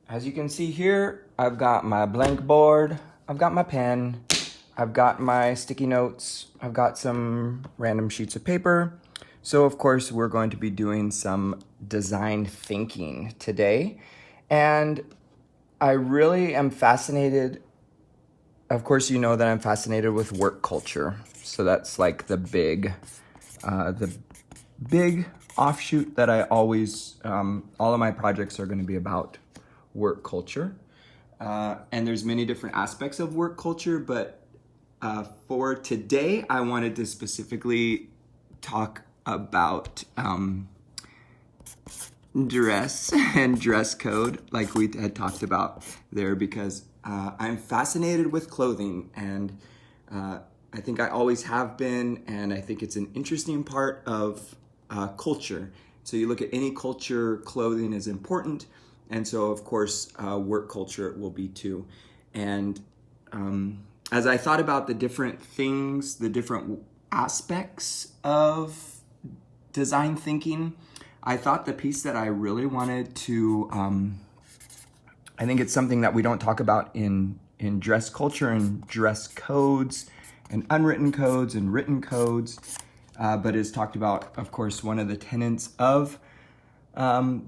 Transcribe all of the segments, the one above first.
As you can see here, I've got my blank board, I've got my pen, I've got my sticky notes, I've got some random sheets of paper. So of course, we're going to be doing some design thinking today. And I really am fascinated. Of course, you know that I'm fascinated with work culture. So that's like the big offshoot that I always, all of my projects are going to be about work culture. And there's many different aspects of work culture, but for today, I wanted to specifically talk about dress and dress code, like we had talked about there, because I'm fascinated with clothing, and I think I always have been, and I think it's an interesting part of culture. So you look at any culture, clothing is important, and so of course work culture will be too. And as I thought about the different things, the different aspects of design thinking, I thought the piece that I really wanted to, I think it's something that we don't talk about in dress culture and dress codes and unwritten codes and written codes, but is talked about, of course, one of the tenets of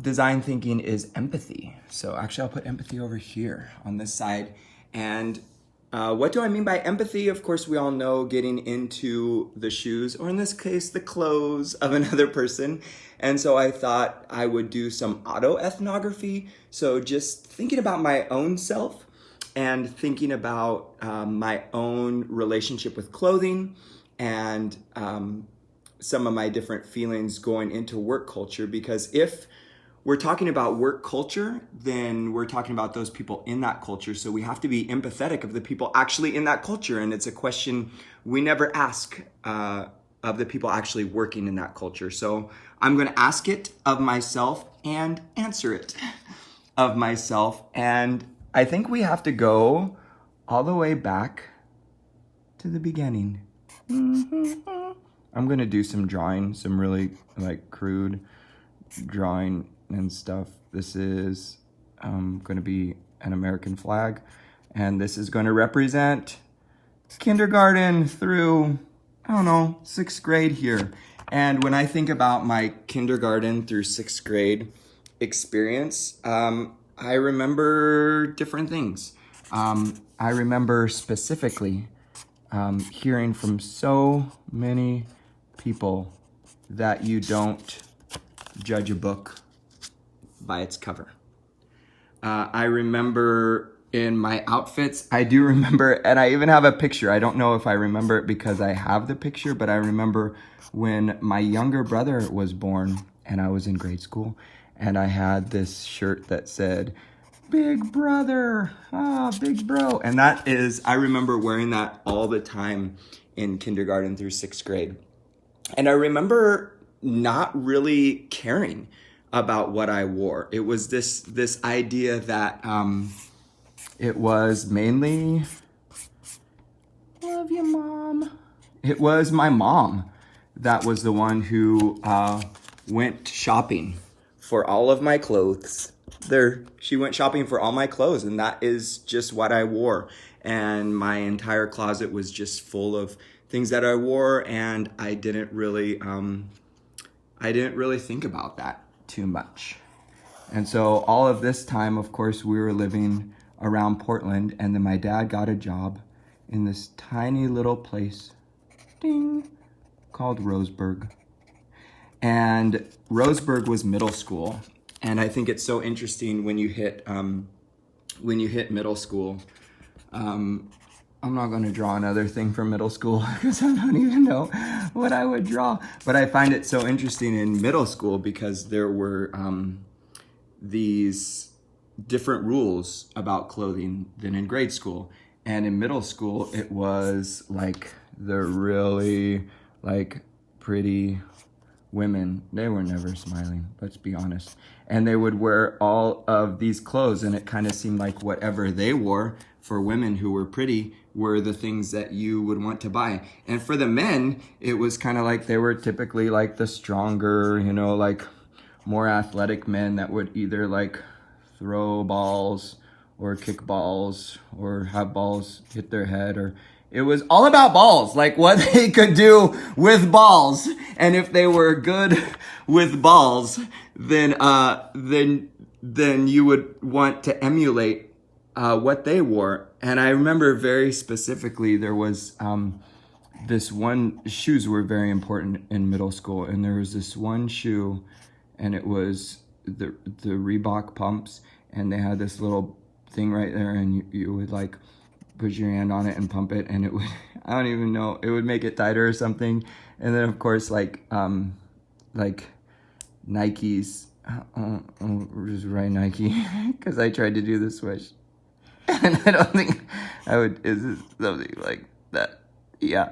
design thinking is empathy. So actually I'll put empathy over here on this side. And what do I mean by empathy? Of course, we all know getting into the shoes, or in this case, the clothes of another person. And so I thought I would do some autoethnography. So just thinking about my own self and thinking about my own relationship with clothing and some of my different feelings going into work culture. Because if we're talking about work culture, then we're talking about those people in that culture. So we have to be empathetic of the people actually in that culture. And it's a question we never ask of the people actually working in that culture. So I'm going to ask it of myself and answer it of myself. And I think we have to go all the way back to the beginning. I'm going to do some drawing, some really like crude drawing and stuff. This is going to be an American flag, and this is going to represent kindergarten through, I don't know, 6th grade here. And when I think about my kindergarten through 6th grade experience, I remember different things. I remember specifically hearing from so many people that you don't judge a book by its cover. I remember in my outfits, I do remember, and I even have a picture. I don't know if I remember it because I have the picture, but I remember when my younger brother was born and I was in grade school, and I had this shirt that said, "Big brother, big bro." And that is, I remember wearing that all the time in kindergarten through 6th grade. And I remember not really caring about what I wore. It was this idea that it was mainly, love you, Mom. It was my mom that was the one who went shopping for all of my clothes. She went shopping for all my clothes, and that is just what I wore. And my entire closet was just full of things that I wore, and I didn't really think about that too much. And so all of this time, of course, we were living around Portland, and then my dad got a job in this tiny little place, ding, called Roseburg. And Roseburg was middle school. And I think it's so interesting when you hit middle school. I'm not going to draw another thing from middle school because I don't even know what I would draw. But I find it so interesting in middle school because there were these different rules about clothing than in grade school. And in middle school, it was like the really like pretty women. They were never smiling, let's be honest. And they would wear all of these clothes, and it kind of seemed like whatever they wore for women who were pretty were the things that you would want to buy. And for the men, it was kind of like they were typically like the stronger, like more athletic men that would either like throw balls or kick balls or have balls hit their head, or it was all about balls, like what they could do with balls. And if they were good with balls, then you would want to emulate what they wore. And I remember very specifically there was this one, shoes were very important in middle school, and there was this one shoe, and it was the Reebok pumps, and they had this little thing right there, and you would like put your hand on it and pump it, and it would, I don't even know, it would make it tighter or something. And then of course like Nikes, just write Nike because I tried to do the switch and I don't think I would, is it something like that? Yeah.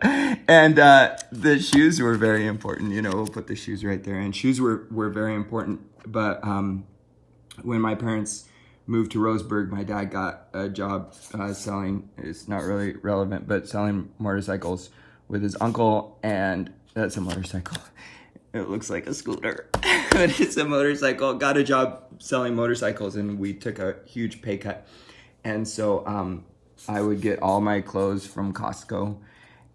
And the shoes were very important, you know, we'll put the shoes right there, and shoes were very important. But when my parents moved to Roseburg, my dad got a job selling, it's not really relevant, but selling motorcycles with his uncle, and that's a motorcycle. It looks like a scooter, but it's a motorcycle. Got a job selling motorcycles, and we took a huge pay cut. And so I would get all my clothes from Costco,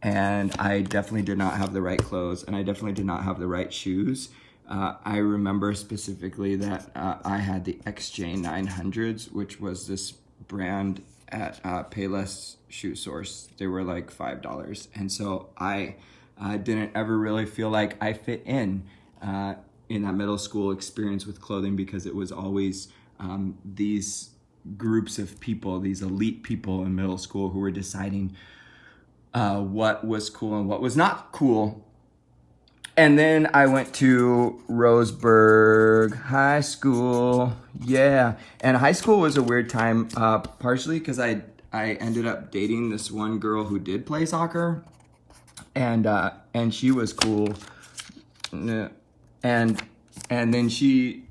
and I definitely did not have the right clothes, and I definitely did not have the right shoes. I remember specifically that I had the XJ 900s, which was this brand at Payless Shoe Source. They were like $5. And so I didn't ever really feel like I fit in that middle school experience with clothing, because it was always these groups of people, these elite people in middle school who were deciding what was cool and what was not cool. And then I went to Roseburg High School. Yeah. And high school was a weird time, partially because I ended up dating this one girl who did play soccer. And she was cool. And then she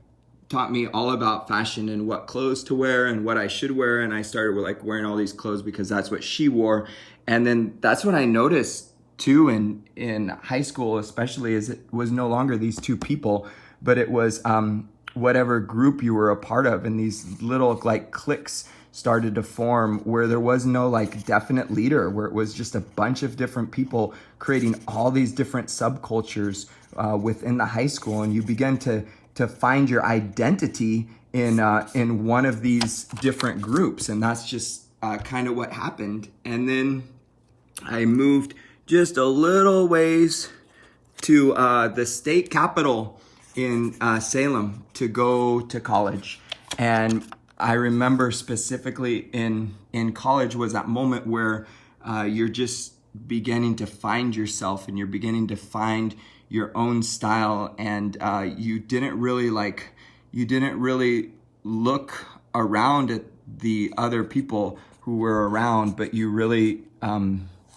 taught me all about fashion and what clothes to wear and what I should wear. And I started with like wearing all these clothes because that's what she wore. And then that's what I noticed too in high school, especially, is it was no longer these two people, but it was whatever group you were a part of, and these little like cliques started to form where there was no like definite leader, where it was just a bunch of different people creating all these different subcultures within the high school, and you begin to find your identity in one of these different groups. And that's just kind of what happened. And then I moved just a little ways to the state capitol in Salem to go to college. And I remember specifically in college was that moment where you're just beginning to find yourself, and you're beginning to find your own style, and you didn't really look around at the other people who were around, but you really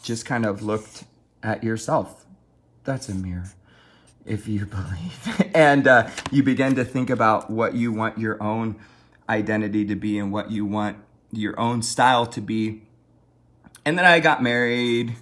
just kind of looked at yourself. That's a mirror, if you believe. And you begin to think about what you want your own identity to be and what you want your own style to be. And then I got married,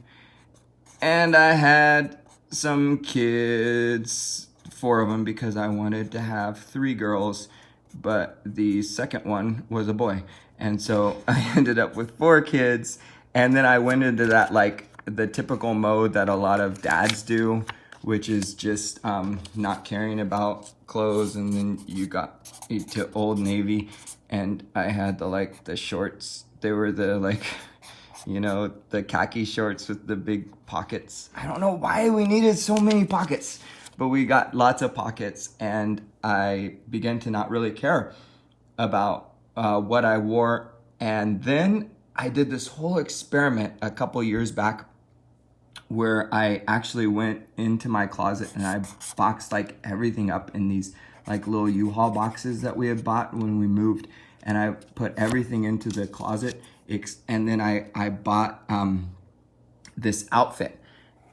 and I had some kids, 4 of them, because I wanted to have 3 girls, but the second one was a boy. And so I ended up with 4 kids. And then I went into that, like the typical mode that a lot of dads do, which is just not caring about clothes. And then you got to Old Navy, and I had the shorts. They were the the khaki shorts with the big pockets. I don't know why we needed so many pockets, but we got lots of pockets, and I began to not really care about what I wore. And then I did this whole experiment a couple years back where I actually went into my closet and I boxed like everything up in these like little U-Haul boxes that we had bought when we moved, and I put everything into the closet. And then I bought this outfit,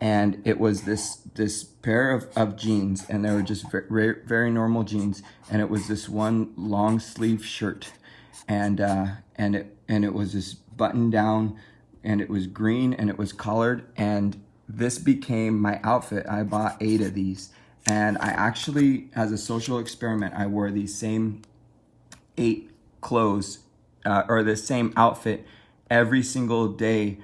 and it was this pair of jeans, and they were just very, very normal jeans, and it was this one long sleeve shirt, and it was this button down, and it was green, and it was collared, and this became my outfit. I bought 8 of these, and I actually, as a social experiment, I wore these same 8 clothes or the same outfit every single day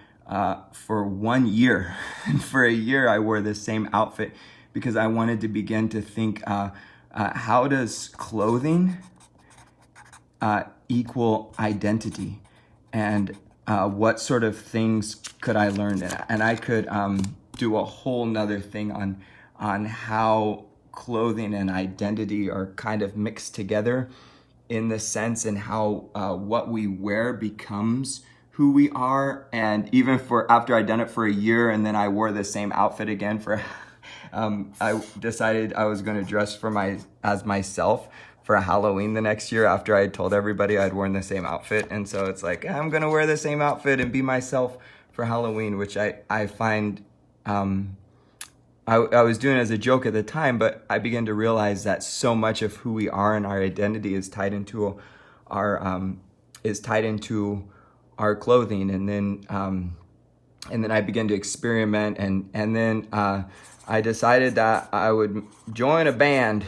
for 1 year. And for a year, I wore the same outfit because I wanted to begin to think, how does clothing equal identity? And what sort of things could I learn? And I could do a whole nother thing on how clothing and identity are kind of mixed together in the sense and how what we wear becomes who we are. And even for after I'd done it for a year and then I wore the same outfit again for I decided I was going to dress as myself for Halloween the next year after I had told everybody I'd worn the same outfit. And so it's like, I'm going to wear the same outfit and be myself for Halloween, which I find I was doing it as a joke at the time, but I began to realize that so much of who we are and our identity is tied into our clothing. And then I began to experiment, and then I decided that I would join a band.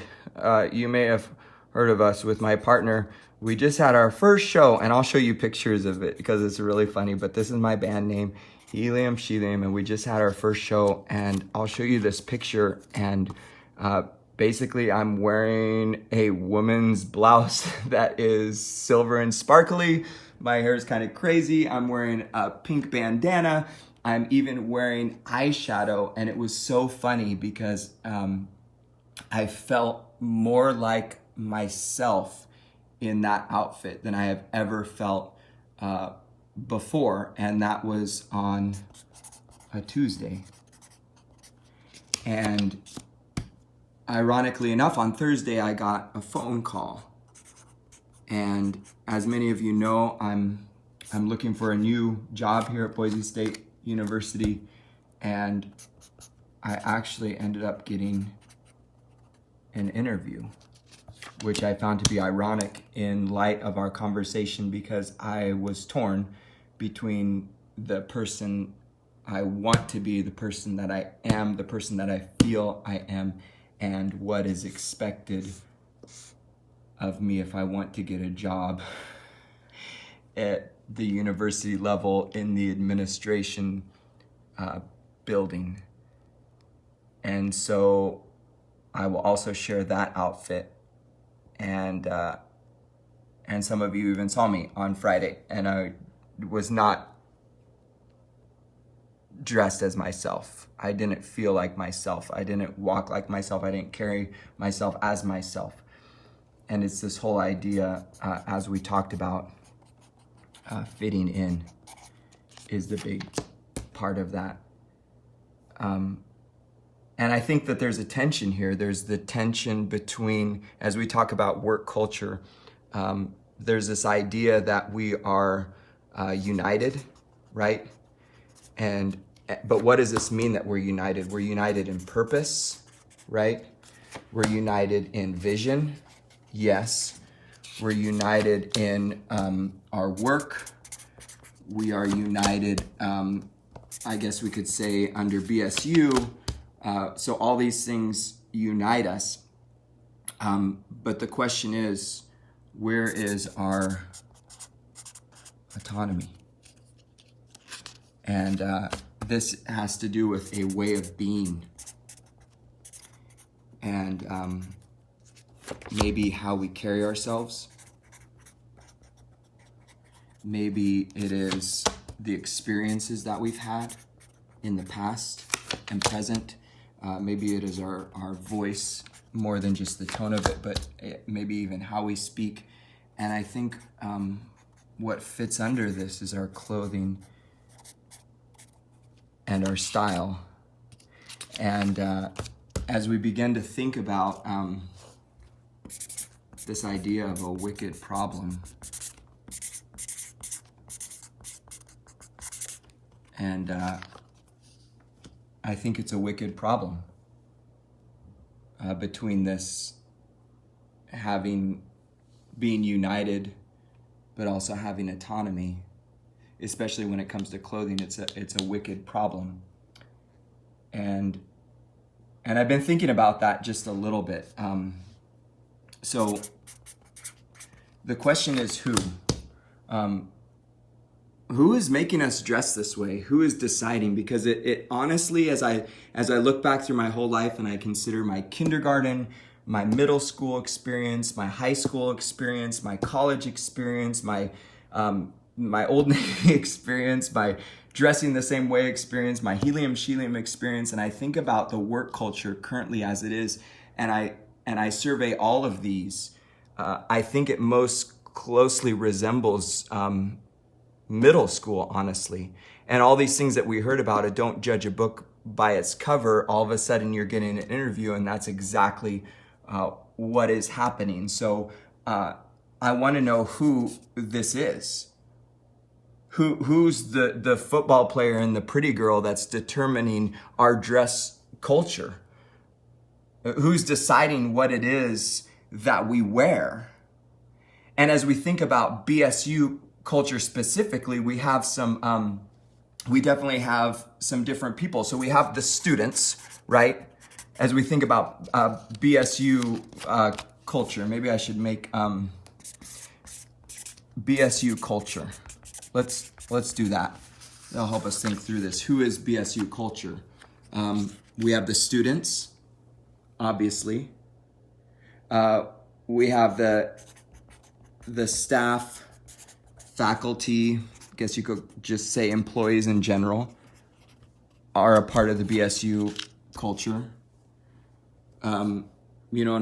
You may have heard of us with my partner. We just had our first show, and I'll show you pictures of it because it's really funny, but this is my band name, Helium Shelium, and we just had our first show, and I'll show you this picture. And basically I'm wearing a woman's blouse that is silver and sparkly. My hair is kind of crazy. I'm wearing a pink bandana. I'm even wearing eyeshadow, and it was so funny because I felt more like myself in that outfit than I have ever felt before, and that was on a Tuesday. And ironically enough, on Thursday I got a phone call, and as many of you know, I'm looking for a new job here at Boise State University, and I actually ended up getting an interview, which I found to be ironic in light of our conversation, because I was torn between the person I want to be, the person that I am, the person that I feel I am, and what is expected of me if I want to get a job at the university level in the administration building. And so I will also share that outfit. And some of you even saw me on Friday, and I was not dressed as myself. I didn't feel like myself. I didn't walk like myself. I didn't carry myself as myself. And it's this whole idea, as we talked about, fitting in is the big part of that. And I think that there's a tension here. There's the tension between, as we talk about work culture, there's this idea that we are united, right? But what does this mean that we're united? We're united in purpose, right? We're united in vision, yes. We're united in our work. We are united, I guess we could say, under BSU. So all these things unite us. But the question is, where is our autonomy? And this has to do with a way of being. And maybe how we carry ourselves. Maybe it is the experiences that we've had in the past and present. Maybe it is our voice more than just the tone of it, but maybe even how we speak. And I think what fits under this is our clothing and our style. And as we begin to think about this idea of a wicked problem, and I think it's a wicked problem between this being united, but also having autonomy, especially when it comes to clothing. It's a wicked problem, and I've been thinking about that just a little bit. So the question is who? Who is making us dress this way? Who is deciding? Because it honestly, as I look back through my whole life and I consider my kindergarten, my middle school experience, my high school experience, my college experience, my Old Navy experience, my dressing the same way experience, my helium experience, and I think about the work culture currently as it is, and I survey all of these. I think it most closely resembles middle school, honestly. And all these things that we heard about, it don't judge a book by its cover. All of a sudden you're getting an interview, and that's exactly what is happening. So I want to know who this is. Who's the football player and the pretty girl that's determining our dress culture? Who's deciding what it is that we wear? And as we think about BSU culture specifically, we have we definitely have some different people. So we have the students, right? As we think about BSU culture, maybe I should make BSU culture. Let's do that. That'll help us think through this. Who is BSU culture? We have the students, obviously. We have the staff, faculty, I guess you could just say employees in general, are a part of the BSU culture. In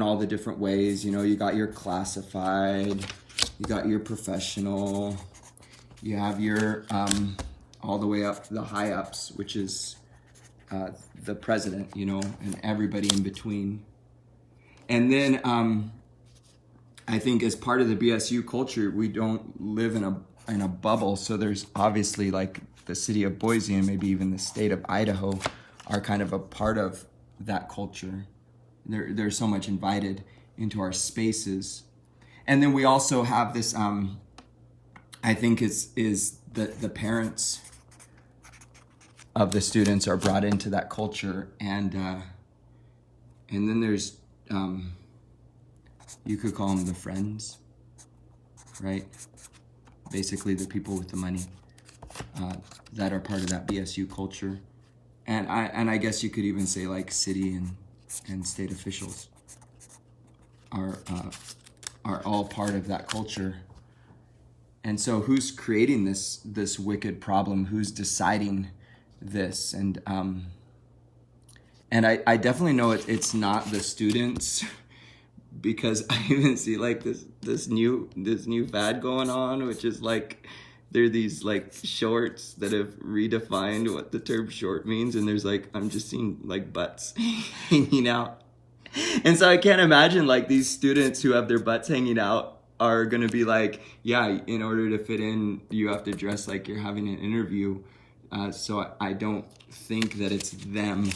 all the different ways. You got your classified, you got your professional, you have your all the way up the high ups, which is the president, and everybody in between. And then I think as part of the BSU culture, we don't live in a bubble. So there's obviously like the city of Boise and maybe even the state of Idaho are kind of a part of that culture. There's so much invited into our spaces. And then we also have this, I think is the parents of the students are brought into that culture. And then there's, you could call them the friends, right? Basically the people with the money that are part of that BSU culture. And I guess you could even say like city and state officials are all part of that culture. And so who's creating this wicked problem? Who's deciding this? And I definitely know it's not the students, because I even see like this new fad going on, which is like there are these like shorts that have redefined what the term short means, and there's like I'm just seeing like butts hanging out. And so I can't imagine like these students who have their butts hanging out are gonna be like, yeah, in order to fit in, you have to dress like you're having an interview. So I don't think that it's them.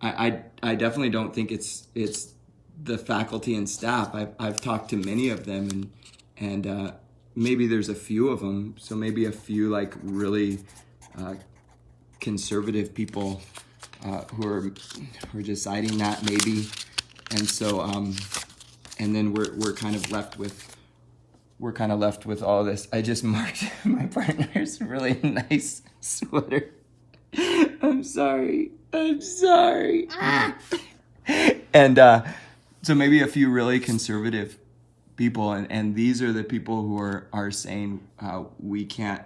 I definitely don't think it's the faculty and staff. I've talked to many of them, and maybe there's a few of them. So maybe a few like really conservative people who are deciding that maybe. And so and then we're kind of left with all this. I just marked my partner's really nice sweater. I'm sorry. And so maybe a few really conservative people, and these are the people who are saying we can't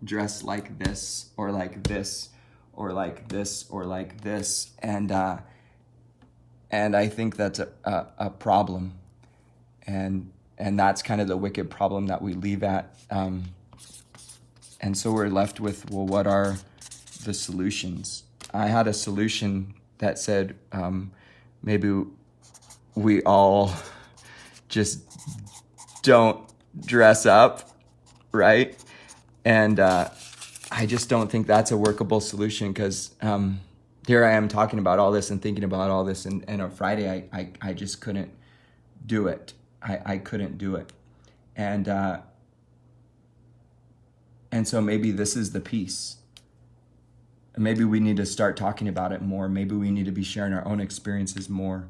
dress like this or like this or like this or like this, and I think that's a problem, and that's kind of the wicked problem that we leave at, and so we're left with, well, what are the solutions? I had a solution that said maybe we all just don't dress up, right? And I just don't think that's a workable solution, because here I am talking about all this and thinking about all this, and on Friday I just couldn't do it. I couldn't do it. And so maybe this is the piece. Maybe we need to start talking about it more. Maybe we need to be sharing our own experiences more.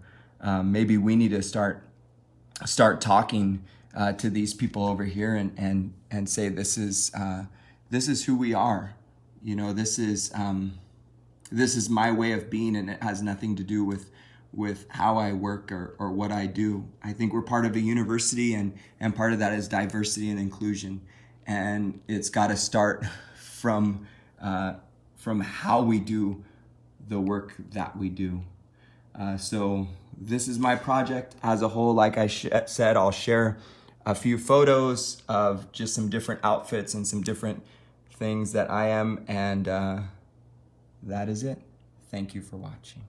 Maybe we need to start start talking to these people over here and say this is who we are. You know, this is my way of being, and it has nothing to do with how I work or what I do. I think we're part of a university, and part of that is diversity and inclusion, and it's got to start from how we do the work that we do. So this is my project as a whole. Like I said, I'll share a few photos of just some different outfits and some different things that I am, and that is it. Thank you for watching.